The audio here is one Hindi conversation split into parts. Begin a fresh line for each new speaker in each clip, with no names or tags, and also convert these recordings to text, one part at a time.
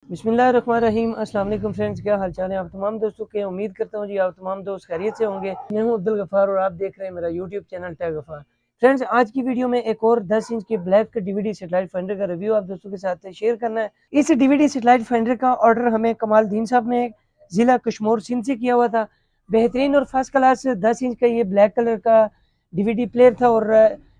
बिस्मिल्लाहिर्रहमानिर्रहीम। अस्सलाम वालेकुम फ्रेंड्स, क्या हाल चाल है आप तमाम दोस्तों के। उम्मीद करता हूँ जी आप तमाम दोस्त खैरियत से होंगे। मैं हूँ अब्दुल गफ़ार और आप देख रहे हैं मेरा YouTube channel tech Gaffar. Friends, आज की वीडियो में एक और 10 इंच के ब्लैक डीवीडी सेटेलाइट फाइंडर का रिव्यू आप दोस्तों के साथ शेयर करना है। इस डीवीडी सेटेलाइट फाइंडर का ऑर्डर हमें कमालदीन साहब ने ज़िला कश्मीर सिंध से किया हुआ था। बेहतरीन और फर्स्ट क्लास 10 इंच का ये ब्लैक कलर का डीवीडी प्लेयर था और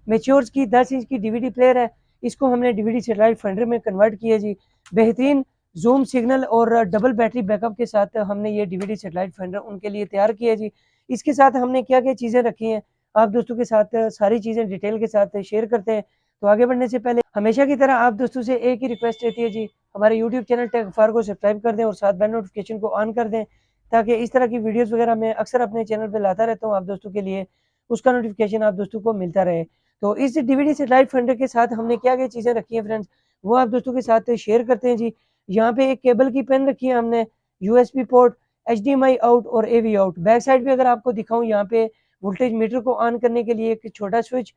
मैच्योर्स की 10 इंच की डीवीडी प्लेयर है। इसको हमने डीवीडी सेटेलाइट फाइंडर में कन्वर्ट किया जी। बेहतरीन जूम सिग्नल और डबल बैटरी बैकअप के साथ हमने ये डीवीडी सेटेलाइट फाइंडर उनके लिए तैयार किया जी। इसके साथ हमने क्या क्या चीज़ें रखी हैं आप दोस्तों के साथ सारी चीज़ें डिटेल के साथ शेयर करते हैं। तो आगे बढ़ने से पहले हमेशा की तरह आप दोस्तों से एक ही रिक्वेस्ट रहती है जी, हमारे यूट्यूब चैनल टेक गफ़ार को सब्सक्राइब कर दें और साथ बेल नोटिफिकेशन को ऑन कर दें, ताकि इस तरह की वीडियोज़ वगैरह मैं अक्सर अपने चैनल पर लाता रहता हूँ आप दोस्तों के लिए, उसका नोटिफिकेशन आप दोस्तों को मिलता रहे। तो इस डीवीडी सेटेलाइट फाइंडर के साथ हमने क्या क्या चीज़ें रखी हैं फ्रेंड्स, वो आप दोस्तों के साथ शेयर करते हैं जी। यहाँ पे एक केबल की पेन रखी है हमने, यूएसबी पोर्ट, एचडीएमआई आउट और एवी आउट। बैक साइड पे अगर आपको दिखाऊं, यहाँ पे वोल्टेज मीटर को ऑन करने के लिए एक छोटा स्विच,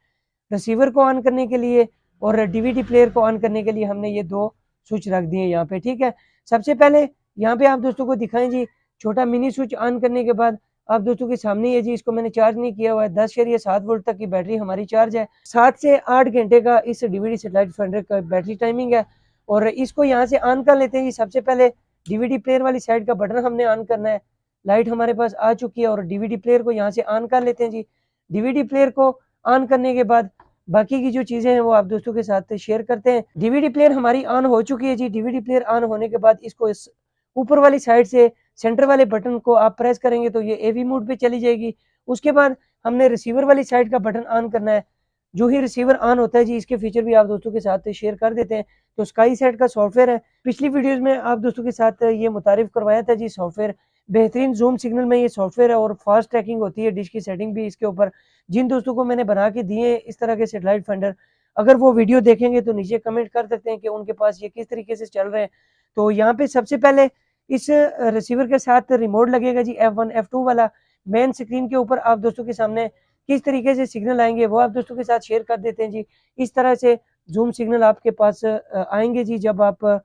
रिसीवर को ऑन करने के लिए और डीवीडी प्लेयर को ऑन करने के लिए हमने ये दो स्विच रख दिए यहाँ पे। ठीक है, सबसे पहले यहाँ पे आप दोस्तों को दिखाएं जी, छोटा मिनी स्विच ऑन करने के बाद आप दोस्तों के सामने ये जी, इसको मैंने चार्ज नहीं किया हुआ है। 10.7 वोल्ट तक की बैटरी हमारी चार्ज है। 7 से 8 घंटे का इस डीवीडी सेटेलाइट फाइंडर का बैटरी टाइमिंग है। और इसको यहाँ से ऑन कर लेते हैं जी। सबसे पहले डीवीडी प्लेयर वाली साइड का बटन हमने ऑन करना है। लाइट हमारे पास आ चुकी है और डीवीडी प्लेयर को यहाँ से ऑन कर लेते हैं जी। डीवीडी प्लेयर को ऑन करने के बाद बाकी की जो चीज़ें हैं वो आप दोस्तों के साथ शेयर करते हैं। डीवीडी प्लेयर हमारी ऑन हो चुकी है जी। डीवीडी प्लेयर ऑन होने के बाद इसको इस ऊपर वाली साइड से सेंटर वाले बटन को आप प्रेस करेंगे तो ये एवी मोड पे चली जाएगी। उसके बाद हमने रिसीवर वाली साइड का बटन ऑन करना है। जो ही रिसीवर ऑन होता है जी, इसके फीचर भी आप दोस्तों के साथ शेयर कर देते हैं। तो स्काई सेट का सॉफ्टवेयर है, पिछली वीडियोस में आप दोस्तों के साथ ये मुतारिफ करवाया था जी सॉफ्टवेयर। बेहतरीन जूम सिग्नल में ये सॉफ्टवेयर है और फास्ट ट्रैकिंग होती है, डिश की सेटिंग भी इसके ऊपर। जिन दोस्तों को मैंने बना के दिए इस तरह के सेटेलाइट फाइंडर, अगर वो वीडियो देखेंगे तो नीचे कमेंट कर सकते हैं कि उनके पास ये किस तरीके से चल रहे हैं। तो यहाँ पे सबसे पहले इस रिसीवर के साथ रिमोट लगेगा जी, F1 F2 वाला। मेन स्क्रीन के ऊपर आप दोस्तों के सामने किस तरीके से सिग्नल आएंगे वो आप दोस्तों के साथ शेयर कर देते हैं जी। इस तरह से जूम सिग्नल आपके पास आएंगे जी। जब आप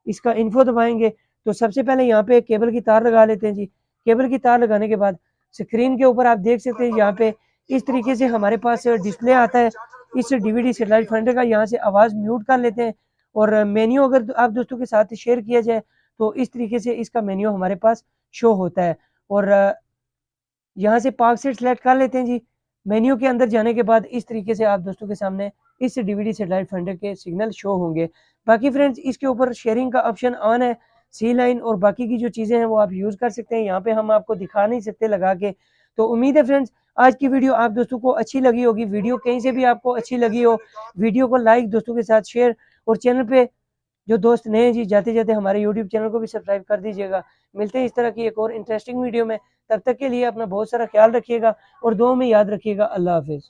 इसका इन्फो दबाएंगे तो सबसे पहले यहाँ पे केबल की तार लगा लेते हैं जी। केबल की तार लगाने के बाद स्क्रीन के ऊपर आप देख सकते हैं यहाँ पे इस तरीके से हमारे पास डिस्प्ले आता है इस डीवीडी सेटेलाइट फाइंडर का। यहाँ से आवाज़ म्यूट कर लेते हैं और मेन्यू अगर आप दोस्तों के साथ शेयर किया जाए तो इस तरीके से इसका मेन्यू हमारे पास शो होता है। और यहाँ से पार्क सेट सेलेक्ट कर लेते हैं जी। मेन्यू के अंदर जाने के बाद इस तरीके से आप दोस्तों के सामने इस डीवीडी सेटेलाइट फाइंडर के सिग्नल शो होंगे। बाकी फ्रेंड्स, इसके ऊपर शेयरिंग का ऑप्शन ऑन है। सी लाइन और बाकी की जो चीज़ें हैं वो आप यूज़ कर सकते हैं। यहाँ पे हम आपको दिखा नहीं सकते लगा के। तो उम्मीद है फ्रेंड्स आज की वीडियो आप दोस्तों को अच्छी लगी होगी। वीडियो कहीं से भी आपको अच्छी लगी हो, वीडियो को लाइक, दोस्तों के साथ शेयर, और चैनल पे जो दोस्त नए हैं जी, जाते जाते हमारे यूट्यूब चैनल को भी सब्सक्राइब कर दीजिएगा। मिलते हैं इस तरह की एक और इंटरेस्टिंग वीडियो में। तब तक के लिए अपना बहुत सारा ख्याल रखिएगा और दुआ में याद रखिएगा। अल्लाह हाफिज़।